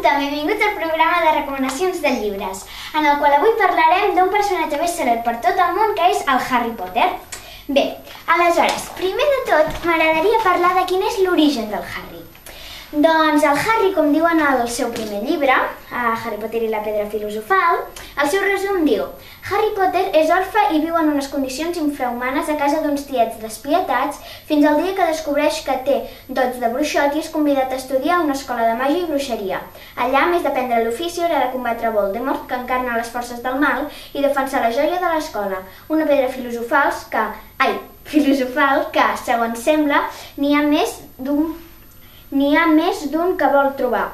tothom, benvinguts al programa de recomanacions de llibres, en el qual avui parlarem d'un personatge best-seller per tot el món, que és el Harry Potter. Bé, aleshores, primer de tot m'agradaria parlar de quin és l'origen del Harry. Doncs el Harry, com diuen al seu primer llibre, Harry Potter i la pedra filosofal, el seu resum diu: Harry Potter és orfe i viu en unes condicions infrahumanes a casa d'uns tiets despietats fins al dia que descobreix que té dots de bruixot i és convidat a estudiar a una escola de màgia i bruixeria. Allà, a més d'aprendre l'ofici, haurà de combatre Voldemort, que encarna les forces del mal, i defensar la joia de l'escola, una pedra filosofal que, segons sembla, n'hi ha més d'un que vol trobar.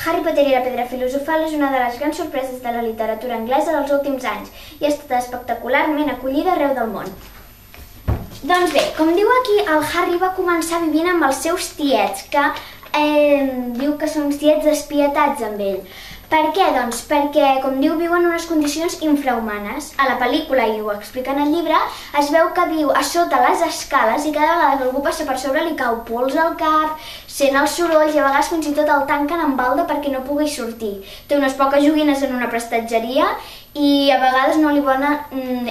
Harry Potter i la pedra filosofal és una de les grans sorpreses de la literatura anglesa dels últims anys i ha estat espectacularment acollida arreu del món. Doncs bé, com diu aquí, el Harry va començar vivint amb els seus tiets, que diu que són uns tiets despietats amb ell. Per què? Doncs perquè, com diu, viu en unes condicions infrahumanes. A la pel·lícula, i ho explica en el llibre, es veu que viu a sota les escales i cada vegada que algú passa per sobre li cau pols al cap, sent els sorolls i a vegades fins i tot el tanquen amb balda perquè no pugui sortir. Té unes poques joguines en una prestatgeria i a vegades no li poden...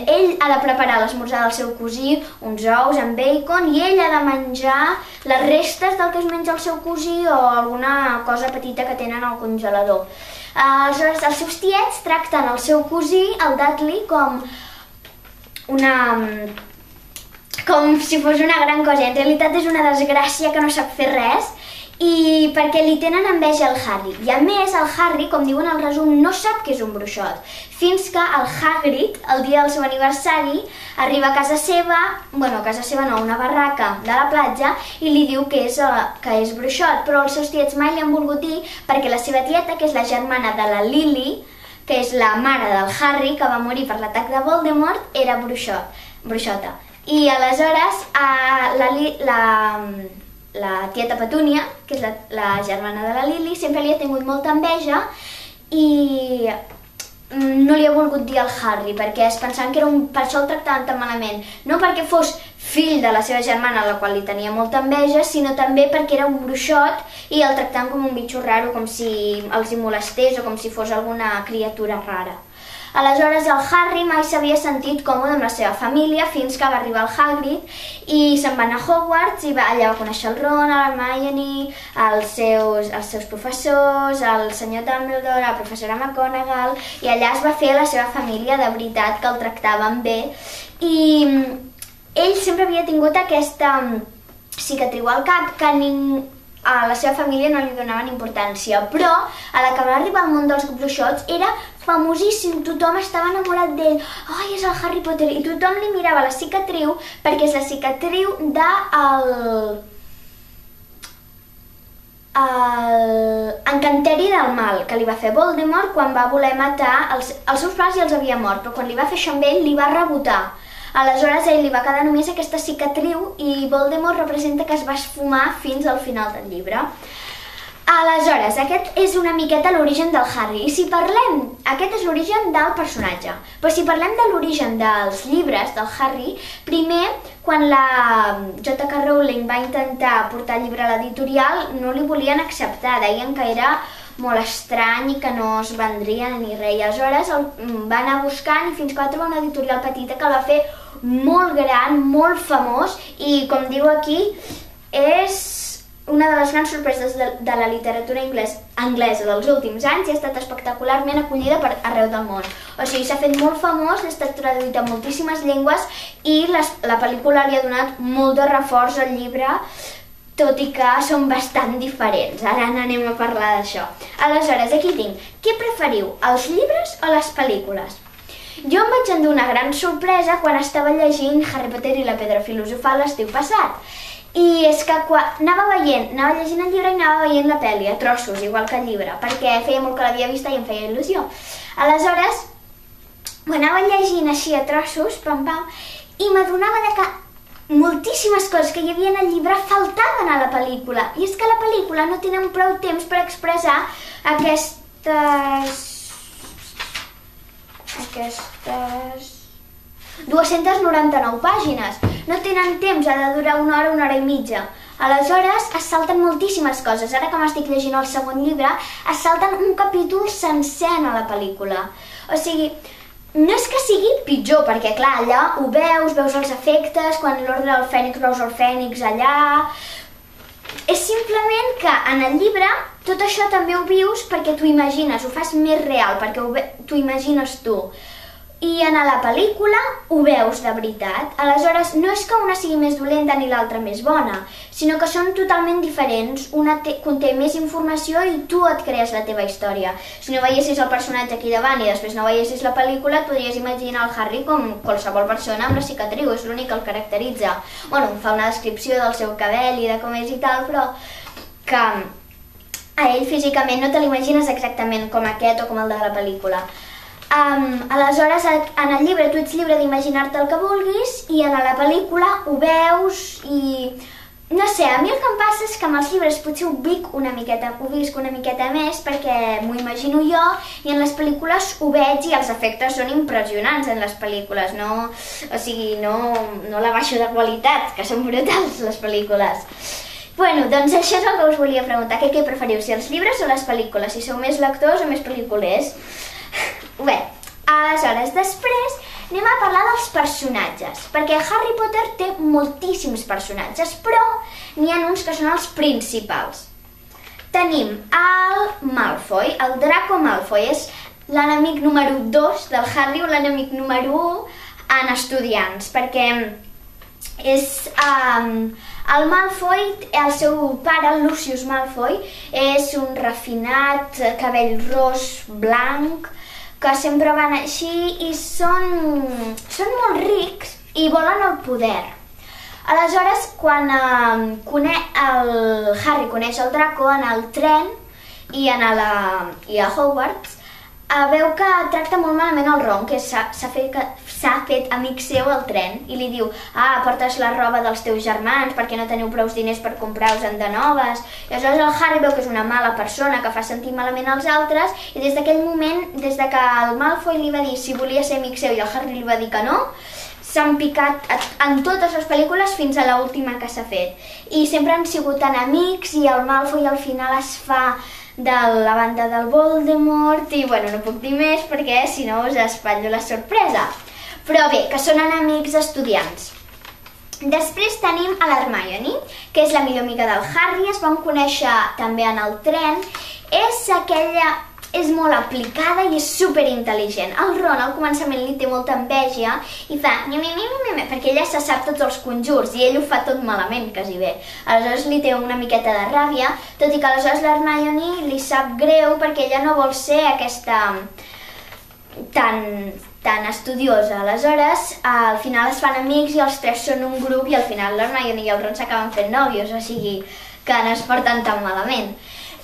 Ell ha de preparar l'esmorzar del seu cosí, uns ous amb bacon, i ell ha de menjar les restes del que es menja el seu cosí o alguna cosa petita que tenen al congelador. Aleshores, els seus tiets tracten el seu cosí, el Dudley, com si fos una gran cosa. En realitat és una desgràcia que no sap fer res, i perquè li tenen enveja al Harry. I a més, el Harry, com diuen al resum, no sap que és un bruixot, fins que el Hagrid, el dia del seu aniversari, arriba a casa seva, una barraca de la platja, i li diu que és bruixot, però els seus tiets mai li han volgut dir perquè la seva tieta, que és la germana de la Lily, que és la mare del Harry, que va morir per l'atac de Voldemort, era bruixota. I aleshores la tieta Petúnia, que és la germana de la Lily, sempre li ha tingut molta enveja i no li ha volgut dir al Harry, perquè es pensaven que per això el tractaven tan malament. No perquè fos fill de la seva germana, a la qual li tenia molta enveja, sinó també perquè era un bruixot i el tractaven com un bitxo raro, com si els hi molestés o com si fos alguna criatura rara. Aleshores, el Harry mai s'havia sentit còmode amb la seva família fins que va arribar el Hagrid i se'n va anar a Hogwarts i allà va conèixer el Ron, l'Hermione, els seus professors, el senyor Dumbledore, la professora McGonagall, i allà es va fer la seva família de veritat, que el tractaven bé, i ell sempre havia tingut aquesta cicatriu al cap que a la seva família no li donaven importància, però a la que va arribar al món dels bruixots era famosíssim, tothom estava enamorat d'ell. Ai, és el Harry Potter, i tothom li mirava la cicatriu perquè és la cicatriu del encanteri del mal que li va fer Voldemort quan va voler matar els seus pares i els havia mort, però quan li va fer això amb ell li va rebotar. Aleshores, a ell li va quedar només aquesta cicatriu i Voldemort representa que es va esfumar fins al final del llibre. Aleshores, aquest és una miqueta l'origen del Harry. I si parlem... Aquest és l'origen del personatge. Però si parlem de l'origen dels llibres del Harry, primer, quan la J.K. Rowling va intentar portar el llibre a l'editorial, no li volien acceptar. Deien que era molt estrany i que no es vendria ni res. I aleshores va anar buscant i fins que va trobar una editorial petita que el va fer molt gran, molt famós, i com diu aquí, és una de les grans sorpreses de la literatura anglesa dels últims anys i ha estat espectacularment acollida per arreu del món. O sigui, s'ha fet molt famós, ha estat traduït a moltíssimes llengües i la pel·lícula li ha donat molt de reforç al llibre, tot i que són bastant diferents. Ara n'anem a parlar d'això. Aleshores, aquí tinc. Què preferiu, els llibres o les pel·lícules? Jo em vaig endur una gran sorpresa quan estava llegint Harry Potter i la pedra filosofal l'estiu passat. I és que anava llegint el llibre i anava veient la pel·li a trossos, igual que el llibre, perquè feia molt que l'havia vista i em feia il·lusió. Aleshores, ho anava llegint així a trossos, i m'adonava que moltíssimes coses que hi havia en el llibre faltaven a la pel·lícula. I és que a la pel·lícula no tenen prou temps per expressar aquestes 299 pàgines. No tenen temps, ha de durar una hora i mitja. Aleshores es salten moltíssimes coses. Ara que m'estic llegint el segon llibre, es salten un capítol sencer a la pel·lícula. O sigui, no és que sigui pitjor, perquè clar, allà ho veus els efectes, quan l'Ordre del Fènix veus el Fènix allà... És simplement que en el llibre tot això també ho vius perquè t'ho imagines, ho fas més real, perquè t'ho imagines tu. I en la pel·lícula ho veus de veritat. Aleshores, no és que una sigui més dolenta ni l'altra més bona, sinó que són totalment diferents. Una conté més informació i tu et crees la teva història. Si no veiessis el personatge aquí davant i després no veiessis la pel·lícula, et podries imaginar el Harry com qualsevol persona amb la cicatriu, és l'únic que el caracteritza. Bueno, fa una descripció del seu cabell i de com és i tal, però que a ell físicament no te l'imagines exactament com aquest o com el de la pel·lícula. Aleshores, en el llibre tu ets lliure d'imaginar-te el que vulguis i en la pel·lícula ho veus i... No sé, a mi el que em passa és que amb els llibres potser ho visc una miqueta més perquè m'ho imagino jo i en les pel·lícules ho veig i els efectes són impressionants en les pel·lícules, no... O sigui, no la baixo de qualitat, que són brutals les pel·lícules. Bueno, doncs això és el que us volia preguntar, què preferiu, si els llibres o les pel·lícules, si sou més lectors o més pel·lículers? Bé, aleshores, després anem a parlar dels personatges, perquè Harry Potter té moltíssims personatges, però n'hi ha uns que són els principals. Tenim el Malfoy, el Draco Malfoy, és l'enemic número 2 del Harry o l'enemic número 1 en estudiants, perquè és... El Malfoy, el seu pare, el Lucius Malfoy, és un refinat, cabell ros, blanc, que sempre van així i són molt rics i volen el poder. Aleshores, quan el Harry coneix el Draco en el tren i a Hogwarts, veu que tracta molt malament el Ron, que s'ha fet amic seu al tren, i li diu: portes la roba dels teus germans perquè no teniu prou diners per comprar-vos-en de noves. I aleshores el Harry veu que és una mala persona, que fa sentir malament als altres, i des d'aquell moment, des que el Malfoy li va dir si volia ser amic seu i el Harry li va dir que no, s'han picat en totes les pel·lícules fins a l'última que s'ha fet. I sempre han sigut enemics i el Malfoy al final es fa de la banda del Voldemort i, bueno, no puc dir més perquè si no us espatllo la sorpresa. Però bé, que són enemics estudiants. Després tenim a l'Hermione, que és la millor amiga del Harry, es van conèixer també en el tren. És molt aplicada i és superintel·ligent. El Ron al començament li té molta enveja i fa perquè ella se sap tots els conjurs i ell ho fa tot malament, quasi bé. Aleshores li té una miqueta de ràbia, tot i que aleshores l'Hermione li sap greu perquè ella no vol ser aquesta tan estudiosa. Aleshores, al final es fan amics i els tres són un grup i al final l'Hermione i el Ron s'acaben fent nòvios, o sigui que no es porten tan malament.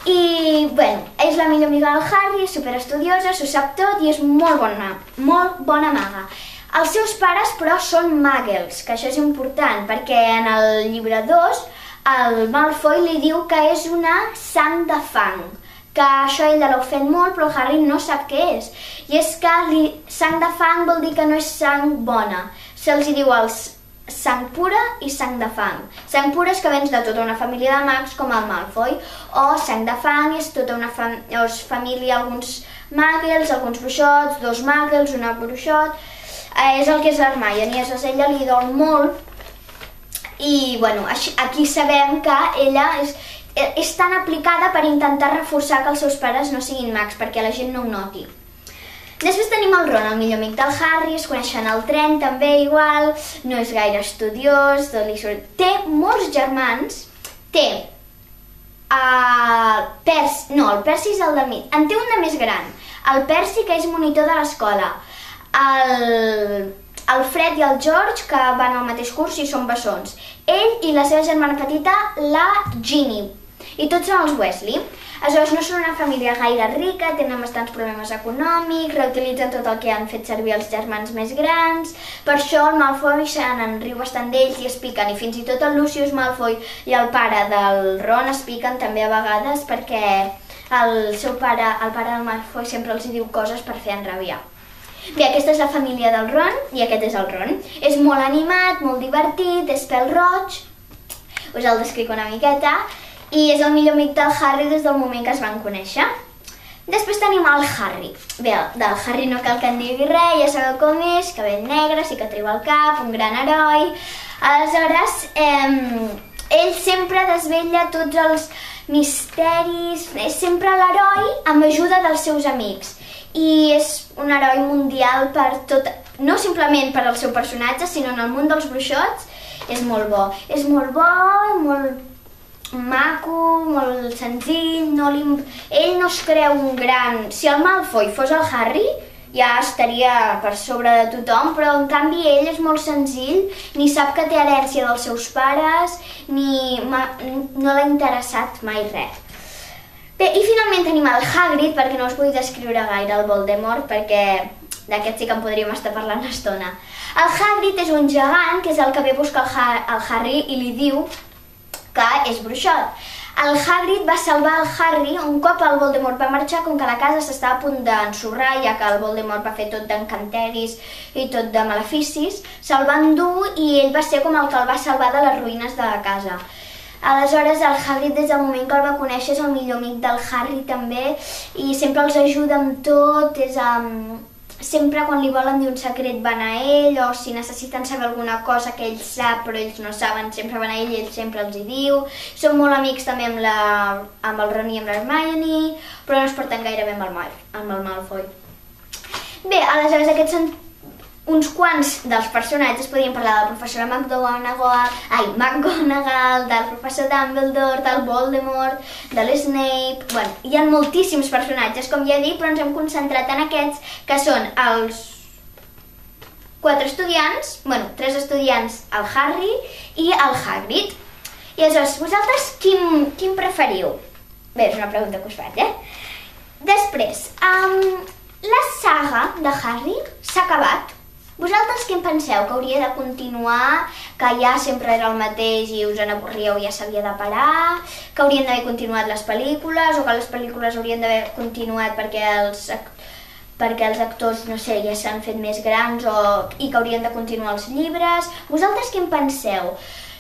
I, bueno, és la millor amiga del Harry, és superestudiosa, s'ho sap tot i és molt bona maga. Els seus pares, però, són muggles, que això és important, perquè en el llibre 2 el Malfoy li diu que és una sang de fang, que això ell l'ofèn molt, però el Harry no sap què és. I és que sang de fang vol dir que no és sang bona. Se'ls diu els sang pura i sang de fang. Sang pura és que vens de tota una família de mags com el Malfoy, o sang de fang és tota una família, alguns muggles, alguns bruixots, dos muggles, una bruixot. És el que és l'Hermione, a ella li dol molt i, bueno, aquí sabem que ella és tan aplicada per intentar reforçar que els seus pares no siguin mags, perquè la gent no ho noti. Després tenim el Ron, el millor amic del Harry, es coneixen al tren, també igual, no és gaire estudiós, té molts germans, té el Percy és el del mig, en té un de més gran, el Percy que és monitor de l'escola, el Fred i el George que van al mateix curs i són bessons, ell i la seva germana petita, la Ginny, i tots són els Weasley. Aleshores, no són una família gaire rica, tenen bastants problemes econòmics, reutilitzen tot el que han fet servir els germans més grans, per això el Malfoy se'n riu bastant d'ells i es piquen, i fins i tot el Lucius Malfoy i el pare del Ron es piquen també a vegades perquè el pare del Malfoy sempre els diu coses per fer enrabiar. Bé, aquesta és la família del Ron i aquest és el Ron. És molt animat, molt divertit, és pèl-roig. us el descric una miqueta, i és el millor amic del Harry des del moment que es van conèixer. Després tenim el Harry. Bé, del Harry no cal que en digui res, ja sabeu com és, cabell negre, cicatriu al cap, un gran heroi. Aleshores, ell sempre desvetlla tots els misteris, és sempre l'heroi amb ajuda dels seus amics. I és un heroi mundial per tot, no simplement per al seu personatge, sinó en el món dels bruixots, és molt bo. És molt bo, molt maco, molt senzill, ell no es creu un gran... Si el Malfoy fos el Harry, ja estaria per sobre de tothom, però en canvi ell és molt senzill, ni sap que té herència dels seus pares, ni no l'ha interessat mai res. Bé, i finalment tenim el Hagrid, perquè no us vull descriure gaire el Voldemort, perquè d'aquest sí que en podríem estar parlant una estona. El Hagrid és un gegant, que és el que ve a buscar el Harry i li diu que és bruixot. El Hagrid va salvar el Harry un cop el Voldemort va marxar, com que la casa s'estava a punt d'ensorrar, ja que el Voldemort va fer tot d'encanteris i tot de maleficis, se'l va endur i ell va ser com el que el va salvar de les ruïnes de la casa. Aleshores, el Hagrid, des del moment que el va conèixer, és el millor amic del Harry també, i sempre els ajuda amb tot, sempre quan li volen dir un secret van a ell, o si necessiten saber alguna cosa que ell sap però ells no saben, sempre van a ell i ell sempre els hi diu. Són molt amics també amb el Ron i amb l'Hermione, però no es porten gaire bé amb el Malfoy. Bé, aleshores aquests són uns quants dels personatges. Podríem parlar de la professora McGonagall, del professor Dumbledore, del Voldemort, de l'Snape... Bueno, hi ha moltíssims personatges, com ja he dit, però ens hem concentrat en aquests, que són els 4 estudiants, bueno, 3 estudiants, el Harry i el Hagrid. I aleshores, vosaltres quin preferiu? Bé, és una pregunta que us faig, Després, la saga de Harry s'ha acabat. Vosaltres què en penseu? Que hauria de continuar, que ja sempre era el mateix i us en avorríeu i ja s'havia de parar, que haurien d'haver continuat les pel·lícules, o que les pel·lícules haurien d'haver continuat perquè els actors, no sé, ja s'han fet més grans i que haurien de continuar els llibres? Vosaltres què en penseu?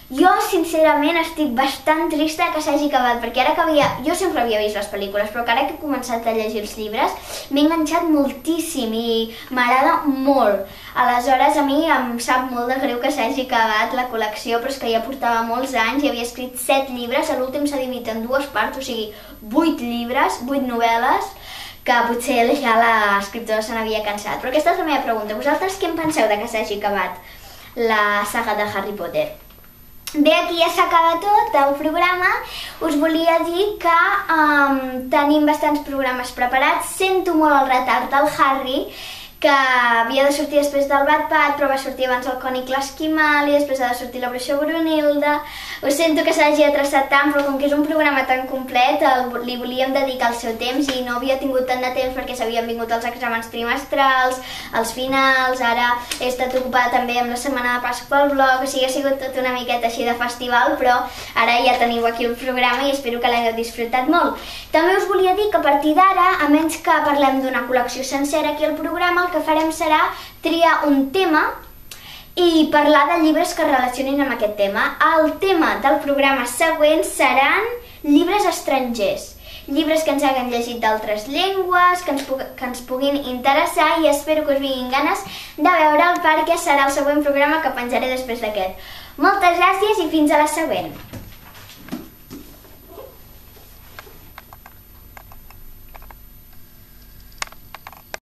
Jo, sincerament, estic bastant trista que s'hagi acabat, perquè ara que jo sempre havia vist les pel·lícules, però ara que he començat a llegir els llibres, m'he enganxat moltíssim i m'agrada molt. Aleshores, a mi em sap molt de greu que s'hagi acabat la col·lecció, però és que ja portava molts anys i havia escrit 7 llibres, a l'últim s'ha dividit en 2 parts, o sigui, 8 llibres, 8 novel·les, que potser ja l'escriptora se n'havia cansat. Però aquesta és la meva pregunta. Vosaltres què en penseu de que s'hagi acabat la saga de Harry Potter? Bé, aquí ja s'acaba tot el programa. Us volia dir que tenim bastants programes preparats. Sento molt el retard del Harry, que havia de sortir després del Wattpad, però va sortir abans el Cònic l'Esquimal i després ha de sortir la Bruixa Brunilda. Ho sento que s'hagi atrasat tant, però com que és un programa tan complet, li volíem dedicar el seu temps i no havia tingut tant de temps perquè s'havien vingut els exàmens trimestrals, els finals, ara he estat ocupada també amb la setmana de Pasqua al blog, o sigui, ha sigut tot una miqueta així de festival, però ara ja teniu aquí el programa i espero que l'hagueu disfrutat molt. També us volia dir que a partir d'ara, a menys que parlem d'una col·lecció sencera aquí al programa, el que farem serà triar un tema i parlar de llibres que es relacionin amb aquest tema. El tema del programa següent seran llibres estrangers, llibres que ens hagin llegit d'altres llengües, que ens puguin interessar, i espero que us vinguin ganes de veure'l perquè serà el següent programa que penjaré després d'aquest. Moltes gràcies i fins a la següent!